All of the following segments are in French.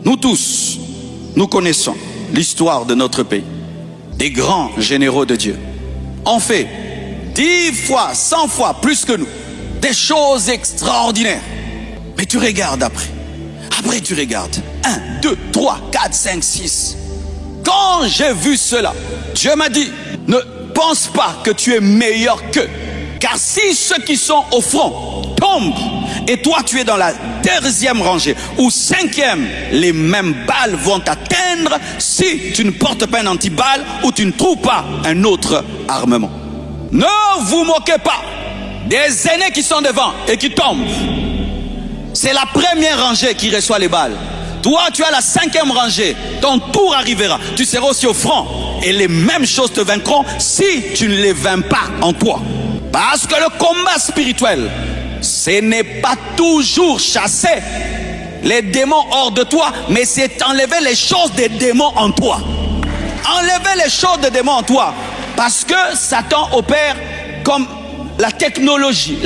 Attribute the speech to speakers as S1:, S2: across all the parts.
S1: Nous tous, nous connaissons l'histoire de notre pays. Des grands généraux de Dieu ont fait 10 fois, 100 fois plus que nous. Des choses extraordinaires. Mais tu regardes après. Après tu regardes. 1, 2, 3, 4, 5, 6. Quand j'ai vu cela, Dieu m'a dit, ne pense pas que tu es meilleur qu'eux. Car si ceux qui sont au front tombent, et toi tu es dans la deuxième rangée ou cinquième, les mêmes balles vont t'atteindre si tu ne portes pas un antiballe ou tu ne trouves pas un autre armement. Ne vous moquez pas des aînés qui sont devant et qui tombent. C'est la première rangée qui reçoit les balles. Toi, tu as la cinquième rangée. Ton tour arrivera. Tu seras aussi au front. Et les mêmes choses te vaincront si tu ne les vains pas en toi. Parce que le combat spirituel, ce n'est pas toujours chasser les démons hors de toi, mais c'est enlever les choses des démons en toi. Enlever les choses des démons en toi. Parce que Satan opère comme la technologie.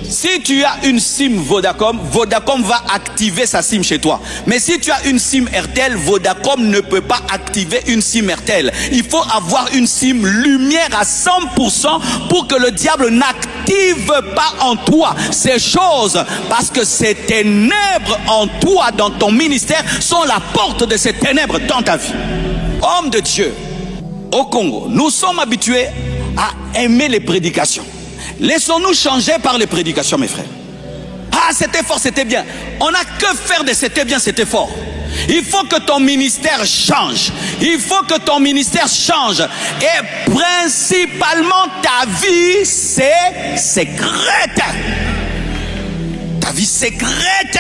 S1: Si tu as une SIM Vodacom, Vodacom va activer sa SIM chez toi. Mais si tu as une SIM RTL, Vodacom ne peut pas activer une SIM RTL. Il faut avoir une SIM lumière à 100% pour que le diable n'active pas en toi ces choses. Parce que ces ténèbres en toi, dans ton ministère, sont la porte de ces ténèbres dans ta vie. Homme de Dieu, au Congo, nous sommes habitués à aimer les prédications. Laissons-nous changer par les prédications, mes frères. Ah, c'était fort, c'était bien. On n'a que faire de c'était bien, c'était fort. Il faut que ton ministère change. Il faut que ton ministère change. Et principalement, ta vie, c'est secrète. Ta vie secrète.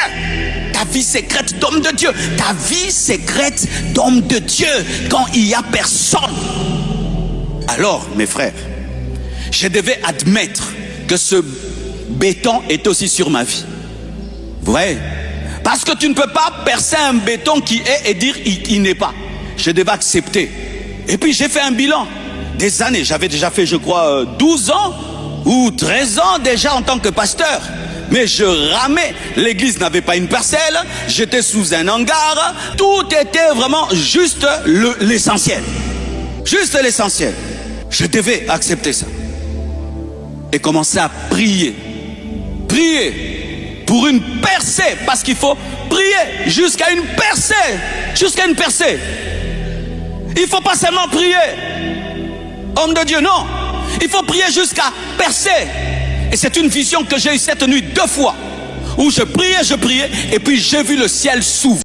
S1: Ta vie secrète d'homme de Dieu. Ta vie secrète d'homme de Dieu. Quand il n'y a personne. Alors, mes frères, je devais admettre que ce béton est aussi sur ma vie. Vous voyez? Parce que tu ne peux pas percer un béton qui est et dire il n'est pas. Je devais accepter. Et puis j'ai fait un bilan. Des années, j'avais déjà fait, je crois, 12 ans ou 13 ans déjà en tant que pasteur. Mais je ramais, l'église n'avait pas une parcelle, j'étais sous un hangar. Tout était vraiment juste l'essentiel. Juste l'essentiel. Je devais accepter ça. Et commencer à prier. Prier pour une percée. Parce qu'il faut prier jusqu'à une percée. Jusqu'à une percée. Il ne faut pas seulement prier. Homme de Dieu, non. Il faut prier jusqu'à percer. Et c'est une vision que j'ai eue cette nuit 2 fois. Où je priais. Et puis j'ai vu le ciel s'ouvrir.